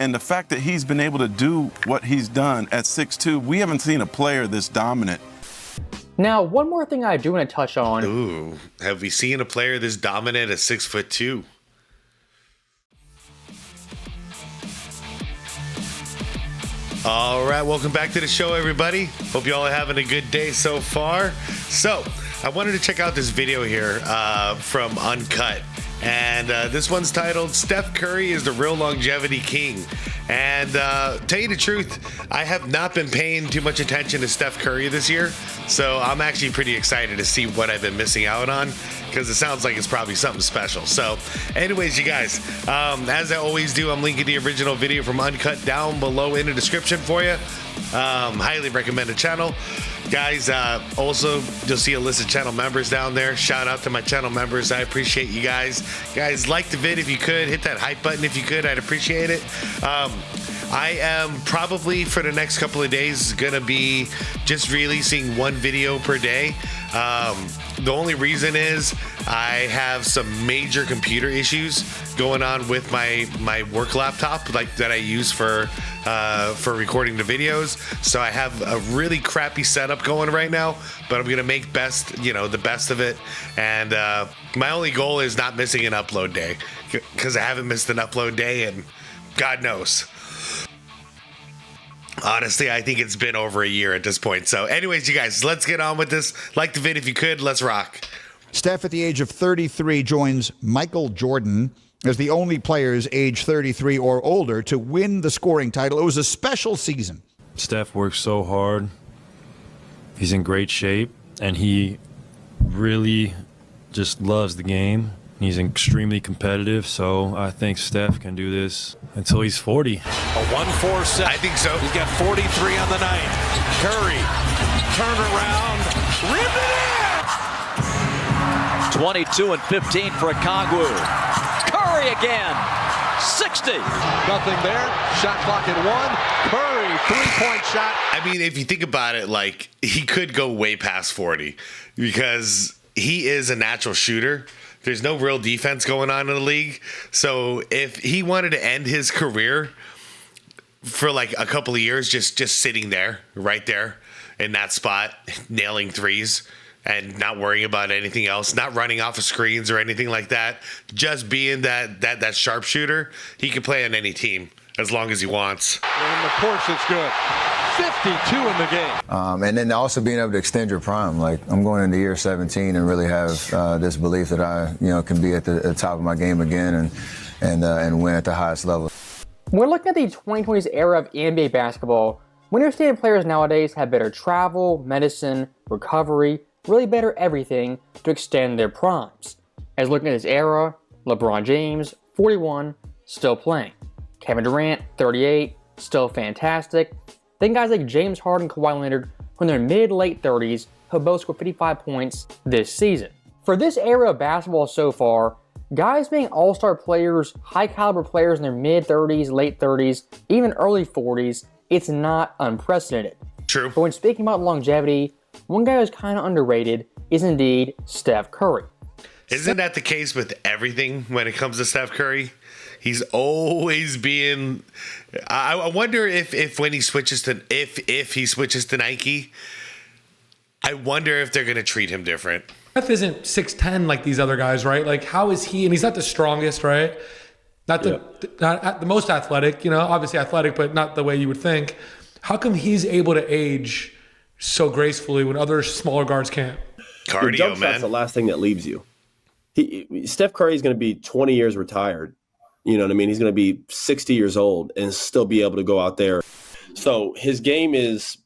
And the fact that he's been able to do what he's done at 6'2", we haven't seen a player this dominant. Now, one more thing I do want to touch on. Ooh, have we seen a player this dominant at 6'2"? All right, welcome back to the show, everybody. Hope you all are having a good day so far. So, I wanted to check out this video here from Uncut. And this one's titled, Steph Curry is the real longevity king. And tell you the truth, I have not been paying too much attention to Steph Curry this year. So I'm actually pretty excited to see what I've been missing out on, because it sounds like it's probably something special. So anyways, you guys, as I always do, I'm linking the original video from Uncut down below in the description for you. Highly recommend the channel. Guys, also, you'll see a list of channel members down there. Shout out to my channel members. I appreciate you guys. Guys, like the vid if you could. Hit that hype button if you could. I'd appreciate it. I am probably, for the next couple of days, going to be just releasing one video per day. The only reason is I have some major computer issues going on with my work laptop, like that I use for recording the videos. So I have a really crappy setup going right now, but I'm gonna make the best of it. And my only goal is not missing an upload day, because I haven't missed an upload day and God knows. Honestly, I think it's been over a year at this point. So anyways, you guys, let's get on with this. Like the vid if you could. Let's rock. Steph, at the age of 33, joins Michael Jordan as the only players age 33 or older to win the scoring title. It was a special season. Steph works so hard. He's in great shape, and he really just loves the game. He's extremely competitive, so I think Steph can do this until he's 40. A 1-4 set. I think so. He's got 43 on the night. Curry, turn around, rip it in! 22 and 15 for Okongwu. Curry again, 60. Nothing there. Shot clock at 1. Curry, three-point shot. I mean, if you think about it, like, he could go way past 40 because he is a natural shooter. There's no real defense going on in the league. So if he wanted to end his career for like a couple of years, just sitting there, right there in that spot, nailing threes and not worrying about anything else, not running off of screens or anything like that, just being that sharpshooter, he can play on any team as long as he wants. And of course it's good. 52 in the game. And then also being able to extend your prime. Like, I'm going into year 17 and really have this belief that I, can be at the top of my game again and win at the highest level. When we're looking at the 2020s era of NBA basketball, we understand players nowadays have better travel, medicine, recovery, really better everything to extend their primes. As looking at this era, LeBron James, 41, still playing. Kevin Durant, 38, still fantastic. Then guys like James Harden and Kawhi Leonard, who in their mid-late 30s, who both scored 55 points this season. For this era of basketball so far, guys being all-star players, high-caliber players in their mid-30s, late 30s, even early 40s, it's not unprecedented. True. But when speaking about longevity, one guy who's kind of underrated is indeed Steph Curry. Isn't that the case with everything when it comes to Steph Curry? He's always being. I wonder if when he switches to if he switches to Nike, I wonder if they're gonna treat him different. Steph isn't 6'10" like these other guys, right? Like, how is he? And he's not the strongest, right? Not the most athletic, obviously athletic, but not the way you would think. How come he's able to age so gracefully when other smaller guards can't? Cardio, jump man. shot's the last thing that leaves you. Steph Curry is going to be 20 years retired. You know what I mean? He's going to be 60 years old and still be able to go out there. So his game is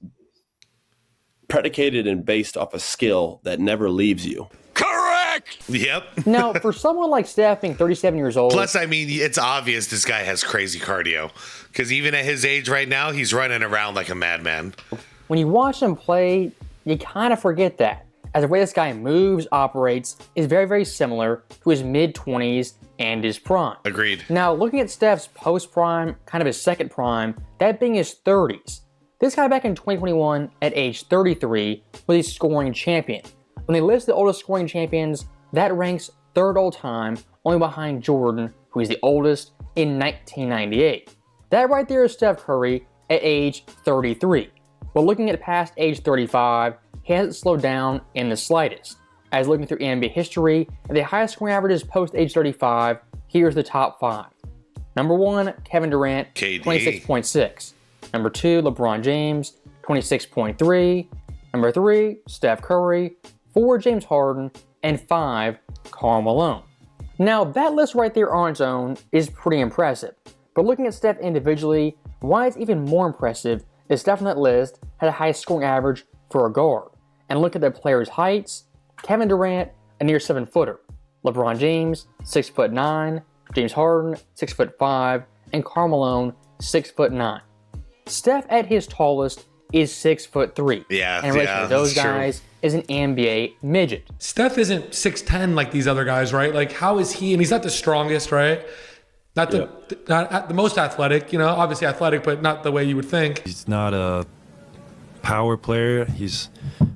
predicated and based off a skill that never leaves you. Correct. Yep. Now, for someone like Steph being 37 years old... Plus, I mean, it's obvious this guy has crazy cardio. Because even at his age right now, he's running around like a madman. When you watch him play, you kind of forget that, as the way this guy moves, operates, is very, very similar to his mid-20s and his prime. Agreed. Now, looking at Steph's post-prime, kind of his second prime, that being his 30s, this guy back in 2021 at age 33 was a scoring champion. When they list the oldest scoring champions, that ranks third all time, only behind Jordan, who is the oldest, in 1998. That right there is Steph Curry at age 33. But looking at past age 35, he hasn't slowed down in the slightest. As looking through NBA history, the highest scoring averages post age 35, here's the top 5. Number 1, Kevin Durant, KD. 26.6. Number 2, LeBron James, 26.3. Number 3, Steph Curry. 4, James Harden. And 5, Karl Malone. Now that list right there on its own is pretty impressive. But looking at Steph individually, why it's even more impressive is Steph on that list had a highest scoring average for a guard. And look at the players' heights. Kevin Durant, a near 7-footer. LeBron James, 6'9". James Harden, 6'5", and Karl Malone, 6'9". Steph at his tallest is 6'3". Yeah, and in relation to those that's guys is an NBA midget. Steph isn't 6'10" like these other guys, right? Like, how is he? And he's not the strongest, right? Not the most athletic, you know, obviously athletic, but not the way you would think. He's not a power player. He's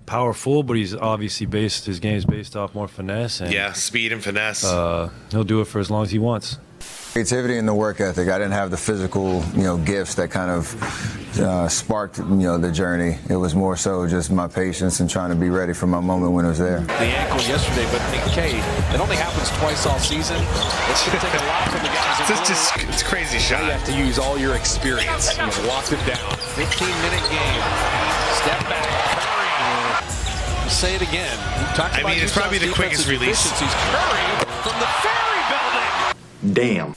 powerful, but he's obviously his game's based off more finesse. And, yeah, speed and finesse. He'll do it for as long as he wants. Creativity and the work ethic. I didn't have the physical, gifts that kind of sparked, the journey. It was more so just my patience and trying to be ready for my moment when it was there. The ankle yesterday, but it only happens twice all season. It's going to take a lot from the guys. It's a crazy shot. You have to use all your experience. Lock them down. 15-minute game. Step back. Curry. Say it again. I mean, it's probably the quickest release. Curry from the Ferry Building. Damn.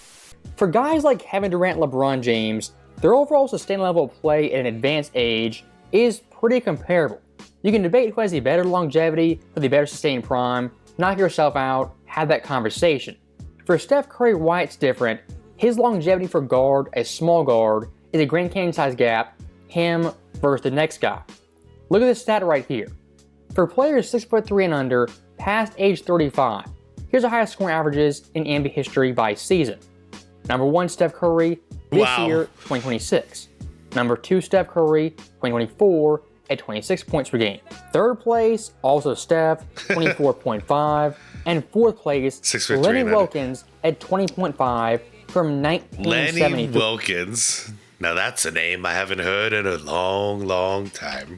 For guys like Kevin Durant and LeBron James, their overall sustained level of play at an advanced age is pretty comparable. You can debate who has the better longevity or the better sustained prime, knock yourself out, have that conversation. For Steph Curry, why it's different, his longevity for guard, a small guard, is a Grand Canyon size gap, him versus the next guy. Look at this stat right here. For players 6'3" and under, past age 35, here's the highest scoring averages in NBA history by season. Number 1, Steph Curry, this year, 2026. Number 2, Steph Curry, 2024, at 26 points per game. Third place, also Steph, 24.5. And fourth place, Lenny Wilkins at 20.5 from 1973. Lenny Wilkins. Now that's a name I haven't heard in a long, long time.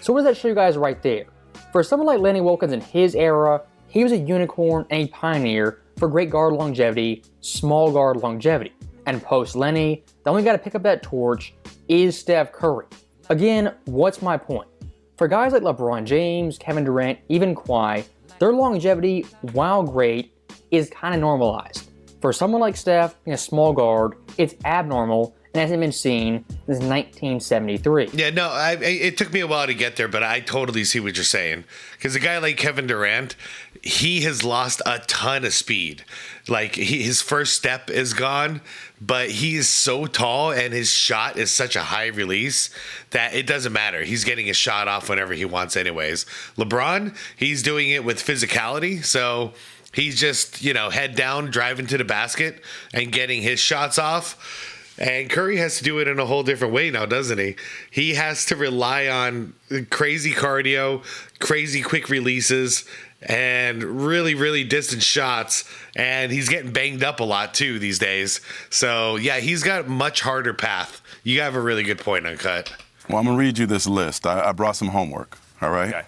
So what does that show you guys right there? For someone like Lenny Wilkins in his era, he was a unicorn and a pioneer for great guard longevity, small guard longevity. And post Lenny, the only guy to pick up that torch is Steph Curry. Again, what's my point? For guys like LeBron James, Kevin Durant, even Kawhi, their longevity, while great, is kind of normalized. For someone like Steph, being a small guard, it's abnormal and hasn't been seen since 1973. Yeah, no, it took me a while to get there, but I totally see what you're saying. Because a guy like Kevin Durant, he has lost a ton of speed. Like, his first step is gone, but he is so tall and his shot is such a high release that it doesn't matter. He's getting a shot off whenever he wants anyways. LeBron, he's doing it with physicality, so he's just, head down, driving to the basket and getting his shots off. And Curry has to do it in a whole different way now, doesn't he? He has to rely on crazy cardio, crazy quick releases, and really, really distant shots. And he's getting banged up a lot, too, these days. So, yeah, he's got a much harder path. You have a really good point, Uncut. Well, I'm going to read you this list. I brought some homework, all right? Okay.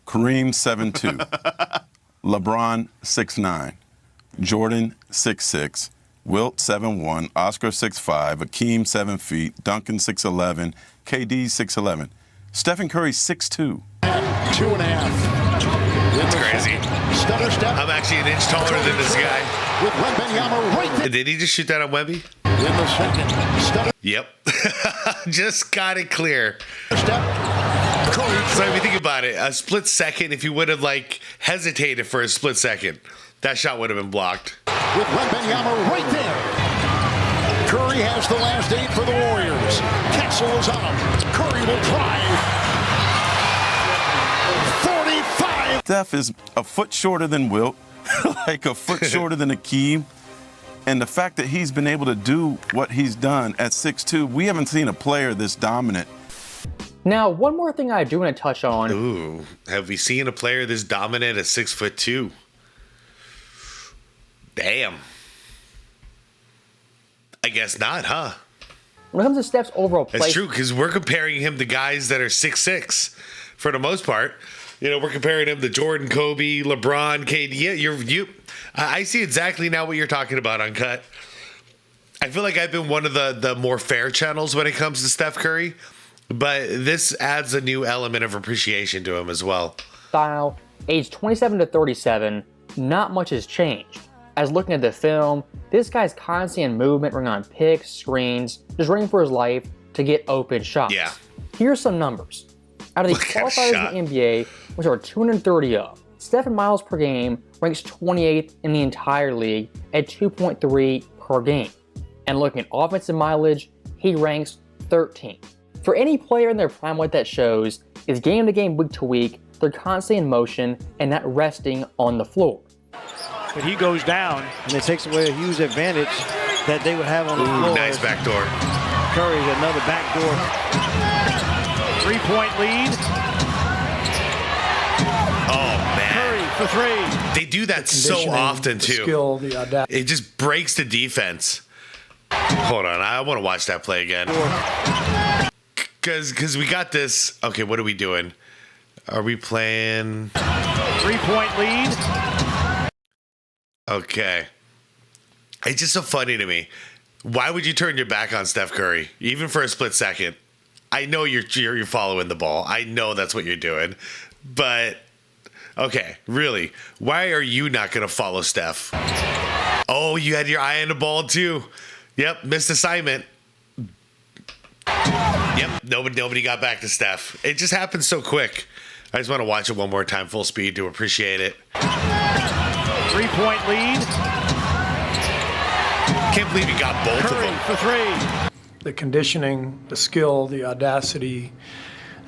Kareem, 7'2". LeBron, 6'9". Jordan, 6'6". Wilt, 7'1", Oscar, 6'5", Akeem, 7 feet, Duncan, 6'11", KD, 6'11". Stephen Curry, 6'2". 2.5. That's crazy. I'm actually an inch taller than this guy. Did he just shoot that on Wemby? In the second. Yep. Just got it clear. So if you think about it, a split second, if you would have hesitated for a split second, that shot would have been blocked. With Wembanyama right there. Curry has the last 8 for the Warriors. Kessel is on him. Curry will try. 45. Steph is a foot shorter than Wilt, a foot shorter than Akeem. And the fact that he's been able to do what he's done at 6'2", we haven't seen a player this dominant. Now, one more thing I do want to touch on. Ooh, have we seen a player this dominant at 6'2"? Damn. I guess not, huh? When it comes to Steph's overall play, That's true, because we're comparing him to guys that are 6'6", for the most part. You know, we're comparing him to Jordan, Kobe, LeBron, KD. Yeah, I see exactly now what you're talking about, Uncut. I feel like I've been one of the more fair channels when it comes to Steph Curry, but this adds a new element of appreciation to him as well. style, age 27 to 37, not much has changed. As looking at the film, this guy's constantly in movement, running on picks, screens, just running for his life to get open shots. Yeah. Here's some numbers. Out of the qualifiers in the NBA, which are 230 of, Steph in miles per game ranks 28th in the entire league at 2.3 per game. And looking at offensive mileage, he ranks 13th. For any player in their prime, what that shows is game to game, week to week, they're constantly in motion and not resting on the floor. But he goes down, and it takes away a huge advantage that they would have on the floor. Nice backdoor. Curry, another backdoor. 3-point lead. Oh, man. Curry for three. They do that so often, too. Skill, the audacity. It just breaks the defense. Hold on, I want to watch that play again. Because we got this. Okay, what are we doing? Are we playing? 3-point lead. Okay. It's just so funny to me. Why would you turn your back on Steph Curry, even for a split second? I know you're following the ball. I know that's what you're doing. But, okay, really, why are you not going to follow Steph? Oh, you had your eye on the ball, too. Yep, missed assignment. Yep, nobody got back to Steph. It just happened so quick. I just want to watch it one more time, full speed, to appreciate it. 3-point lead. Can't believe he got both Curry of them. for three. The conditioning, the skill, the audacity,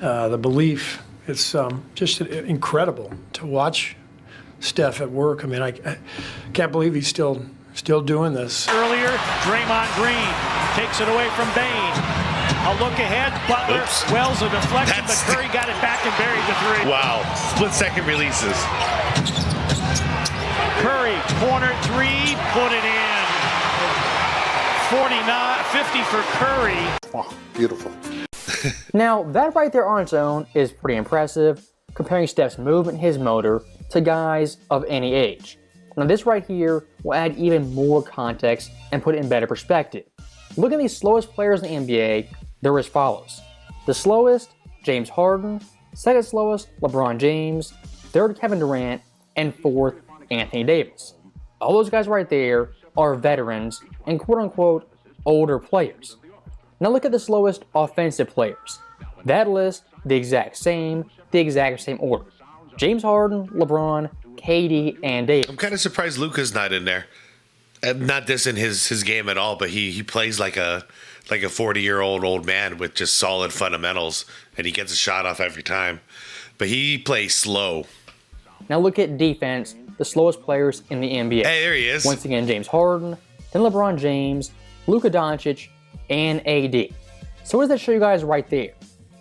the belief. It's just incredible to watch Steph at work. I mean, I can't believe he's still doing this. Earlier, Draymond Green takes it away from Bain. A look ahead, Butler. Oops. Wells, a deflection, but Curry got it back and buried the three. Wow, split second releases. Curry, corner three, put it in. 49-50 for Curry. Oh, beautiful. Now, that right there on its own is pretty impressive, comparing Steph's movement, his motor, to guys of any age. Now, this right here will add even more context and put it in better perspective. Look at these slowest players in the NBA, they're as follows. The slowest, James Harden. Second slowest, LeBron James. Third, Kevin Durant. And fourth, Anthony Davis. All those guys right there are veterans and quote-unquote older players. Now look at the slowest offensive players. That list, the exact same order. James Harden, LeBron, KD, and Davis. I'm kind of surprised Luka's not in there. Not this in his game at all, but he plays like a 40-year-old old man with just solid fundamentals, and he gets a shot off every time. But he plays slow. Now look at defense, the slowest players in the NBA. Hey, there he is. Once again, James Harden, then LeBron James, Luka Doncic, and AD. So what does that show you guys right there?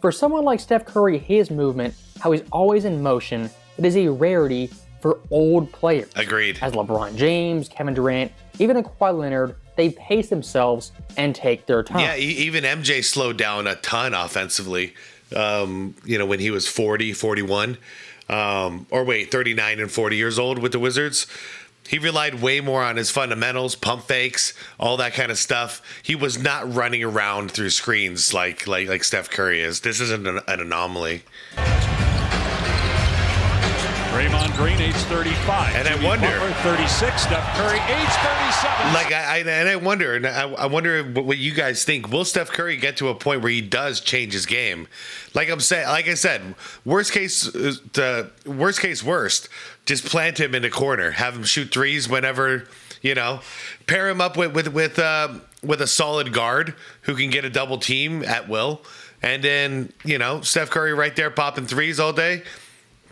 For someone like Steph Curry, his movement, how he's always in motion, it is a rarity for old players. Agreed. As LeBron James, Kevin Durant, even Kawhi Leonard, they pace themselves and take their time. Yeah, even MJ slowed down a ton offensively. When he was 40, 41, 39 and 40 years old with the Wizards. He relied way more on his fundamentals, pump fakes, all that kind of stuff. He was not running around through screens like Steph Curry is. This isn't an anomaly. Draymond Green, age 35. And I wonder, Butler, 36. Steph Curry, age 37. I wonder what you guys think. Will Steph Curry get to a point where he does change his game? Like I said, worst case, just plant him in the corner, have him shoot threes whenever, pair him up with a solid guard who can get a double team at will, and then Steph Curry right there popping threes all day.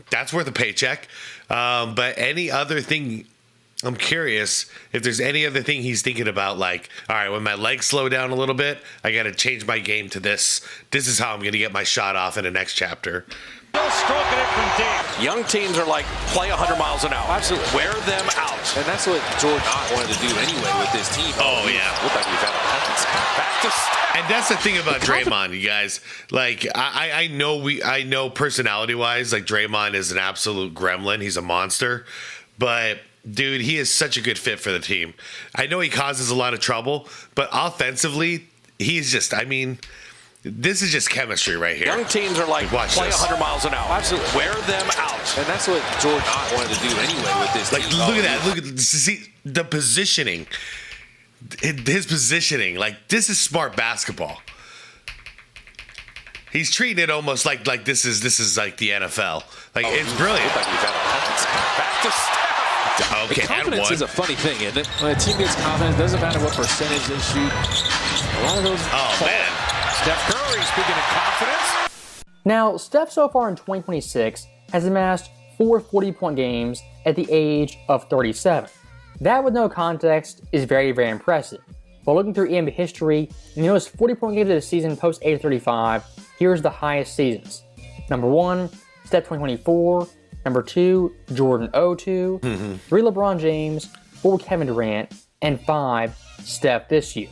That's worth a paycheck. But any other thing, I'm curious if there's any other thing he's thinking about, like, all right, when my legs slow down a little bit, I got to change my game to this. This is how I'm going to get my shot off in the next chapter. Still stroking it from deep. Young teams are like, play 100 miles an hour. Absolutely. Wear them out. And that's what Jordan wanted to do anyway with his team. Oh, yeah. Looked like we've had a balance. Back to Steph. And that's the thing about Draymond, you guys. Like, I know personality-wise, like, Draymond is an absolute gremlin. He's a monster. But, dude, he is such a good fit for the team. I know he causes a lot of trouble, but offensively, he's just, I mean, this is just chemistry right here. Young teams are like, watch play this. 100 miles an hour. Absolutely. Wear them out. And that's what Jordan wanted to do anyway with this like, team. look at that. Look at, see, the positioning. His positioning, like, this is smart basketball. He's treating it almost like this is like the NFL. Like, it's brilliant. Back to Steph. Okay, confidence is a funny thing, isn't it? When a team gets confidence, it doesn't matter what percentage they shoot. A lot of those. Oh man, Steph Curry, speaking of confidence. Now, Steph so far in 2026 has amassed 4 40-point games at the age of 37. That, with no context, is very, very impressive. But looking through NBA history, in the most 40-point games of the season post age 35, here's the highest seasons. Number 1, Steph 2024. Number 2, Jordan 02. 3, LeBron James. 4, Kevin Durant. And 5, Steph this year.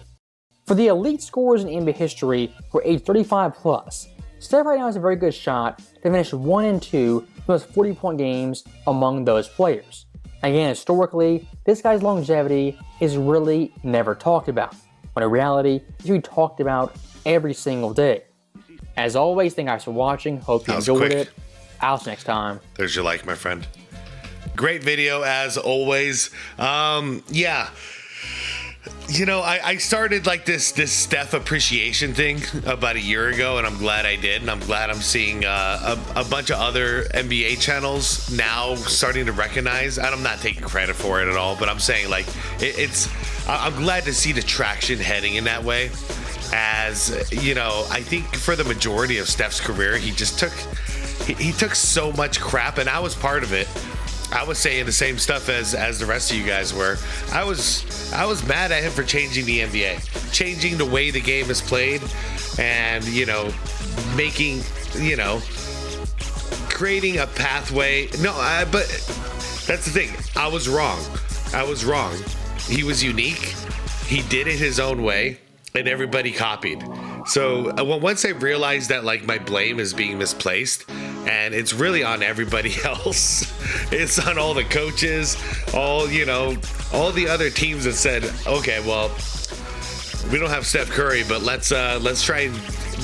For the elite scorers in NBA history who are age 35 plus, Steph right now has a very good shot to finish 1 and 2 the most 40-point games among those players. Again, historically, this guy's longevity is really never talked about, when in reality, it should be talked about every single day. As always, thank you guys for watching. Hope you enjoyed it. I'll see you next time. There's your like, my friend. Great video as always. Yeah. You know, I started like this Steph appreciation thing about a year ago, and I'm glad I did. And I'm glad I'm seeing a bunch of other NBA channels now starting to recognize. And I'm not taking credit for it at all, but I'm saying like I'm glad to see the traction heading in that way. As you know, I think for the majority of Steph's career, he just took so much crap, and I was part of it. I was saying the same stuff as the rest of you guys were. I was mad at him for changing the NBA, changing the way the game is played, and making creating a pathway. No, but that's the thing. I was wrong. He was unique. He did it his own way, and everybody copied. So once I realized that like my blame is being misplaced, and it's really on everybody else. It's on all the coaches, all the other teams that said, okay, well, we don't have Steph Curry, but let's try and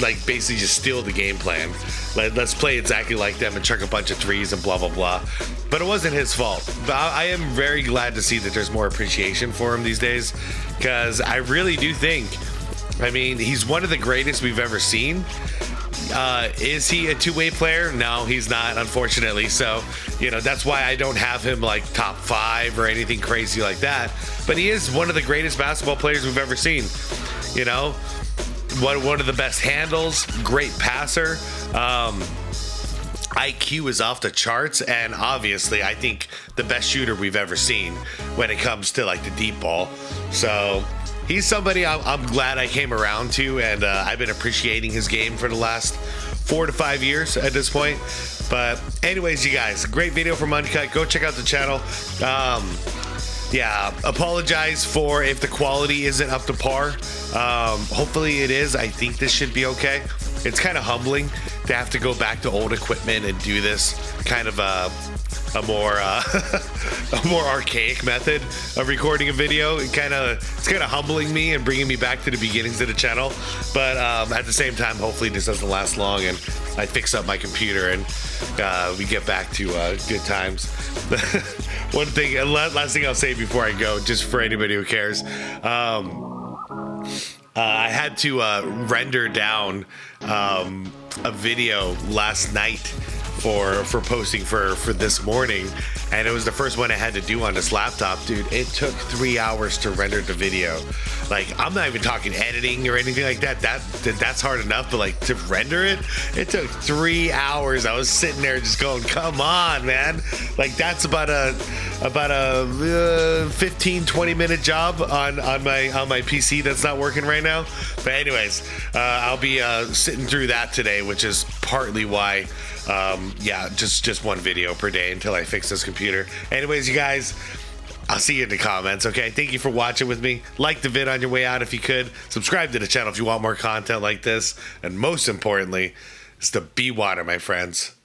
like basically just steal the game plan. Let's play exactly like them and chuck a bunch of threes and blah blah blah. But it wasn't his fault. But I am very glad to see that there's more appreciation for him these days, because I really do think, I mean, he's one of the greatest we've ever seen. Is he a two-way player? No, he's not, unfortunately. So, that's why I don't have him like top 5 or anything crazy like that. But he is one of the greatest basketball players we've ever seen. One of the best handles, great passer. IQ is off the charts, and obviously I think the best shooter we've ever seen when it comes to like the deep ball. So he's somebody I'm glad I came around to, and I've been appreciating his game for the last 4 to 5 years at this point. But anyways, you guys, great video from Uncut. Go check out the channel. Yeah, apologize for if the quality isn't up to par. Hopefully it is. I think this should be okay. It's kind of humbling to have to go back to old equipment and do this kind of a more archaic method of recording a video. It's kind of humbling me and bringing me back to the beginnings of the channel. But at the same time, hopefully this doesn't last long and I fix up my computer and we get back to good times. One thing, last thing I'll say before I go, just for anybody who cares, I had to render down a video last night for posting for this morning, and it was the first one I had to do on this laptop. Dude, it took 3 hours to render the video. Like, I'm not even talking editing or anything like that. That's hard enough, but like to render it took 3 hours. I was sitting there just going, come on, man. Like, that's about a 15-20 minute job on my PC that's not working right now. But anyways, I'll be sitting through that today, which is partly why just one video per day until I fix this computer. Anyways, you guys, I'll see you in the comments, okay? Thank you for watching with me. Like the vid on your way out if you could. Subscribe to the channel if you want more content like this. And most importantly, it's the be water, my friends.